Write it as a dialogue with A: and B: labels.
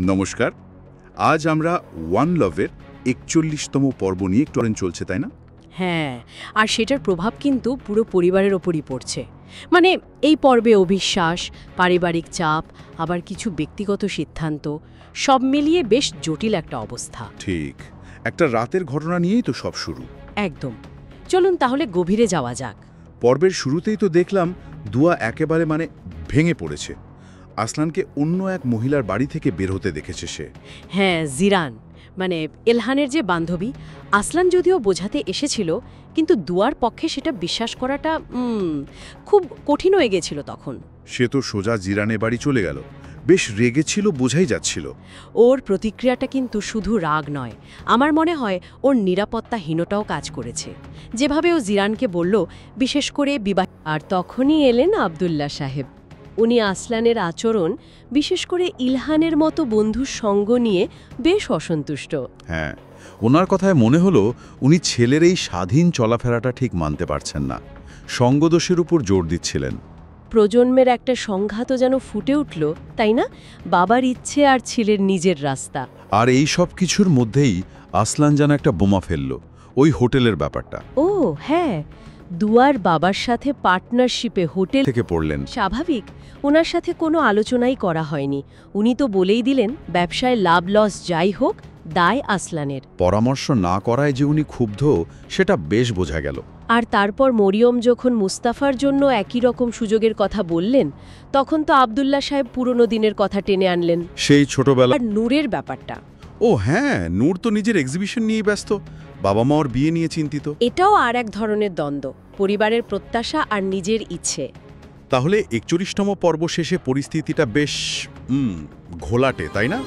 A: নমস্কার। আজ আমরা ওয়ান লাভের ৪১তম পর্ব নিয়ে একটু চলছে, তাই না?
B: হ্যাঁ, আর সেটার প্রভাব কিন্তু পুরো পরিবারের ওপরই পড়ছে। মানে এই পর্বে অবিশ্বাস, পারিবারিক চাপ, আবার কিছু ব্যক্তিগত সিদ্ধান্ত সব মিলিয়ে বেশ জটিল একটা অবস্থা।
A: ঠিক, একটা রাতের ঘটনা নিয়েই তো সব শুরু।
B: একদম। চলুন তাহলে গভীরে যাওয়া যাক।
A: পর্বের শুরুতেই তো দেখলাম দুয়া একেবারে ভেঙে পড়েছে। আসলানকে অন্য এক মহিলার বাড়ি থেকে বের হতে দেখেছে সে।
B: হ্যাঁ, জিরান মানে এলহানের যে বান্ধবী, আসলান যদিও বোঝাতে এসেছিল, কিন্তু দুয়ার পক্ষে সেটা বিশ্বাস করাটা খুব কঠিন হয়ে গেছিল তখন।
A: সে তো সোজা জিরানের বাড়ি চলে গেল। বেশ রেগেছিল, বোঝাই যাচ্ছিল।
B: ওর প্রতিক্রিয়াটা কিন্তু শুধু রাগ নয়, আমার মনে হয় ওর নিরাপত্তাহীনতাও কাজ করেছে। যেভাবে ও জিরানকে বলল, বিশেষ করে বিবাহ। আর তখনই এলেন আব্দুল্লাহ সাহেব। উনি আসলানের আচরণ, বিশেষ করে ইলহানের মতো বন্ধুর সঙ্গ নিয়ে বেশ অসন্তুষ্ট।
C: হ্যাঁ, ওনার কথায় মনে হলো উনি ছেলের এই স্বাধীন চলাফেরাটা ঠিক মানতে পারছেন না, সঙ্গদোষের উপর জোর দিচ্ছিলেন।
B: প্রজন্মের একটা সংঘাতও যেন ফুটে উঠল, তাই না? বাবার ইচ্ছে আর ছেলের নিজের রাস্তা।
C: আর এই সব কিছুর মধ্যেই আসলান যেন একটা বোমা ফেলল, ওই হোটেলের ব্যাপারটা
B: ও হ্যাঁ, দুয়ার বাবার সাথে পার্টনারশিপে হোটেল
C: থেকে পড়লেন।
B: স্বাভাবিক, ওনার সাথে কোনো আলোচনাই করা হয়নি। উনি তো বলেই দিলেন, ব্যবসায় লাভ লস যাই হোক, দায় আসলানের।
C: পরামর্শ না করায় যে উনি ক্ষুব্ধ, সেটা বেশ বোঝা গেল।
B: আর তারপর মরিয়ম যখন মুস্তাফার জন্য একই রকম সুযোগের কথা বললেন, তখন তো আব্দুল্লাহ সাহেব পুরনো দিনের কথা টেনে আনলেন।
C: সেই ছোটবেলা।
B: আর নূরের ব্যাপারটা,
A: ও হ্যাঁ, নূর তো নিজের এক্সিবিশন নিয়ে ব্যস্ত, বাবা মা ওর বিয়ে নিয়ে চিন্তিত।
B: এটাও আর এক ধরনের দ্বন্দ্ব, পরিবারের প্রত্যাশা আর নিজের ইচ্ছে।
A: তাহলে ৪১তম পর্ব শেষে পরিস্থিতিটা বেশ ঘোলাটে, তাই না?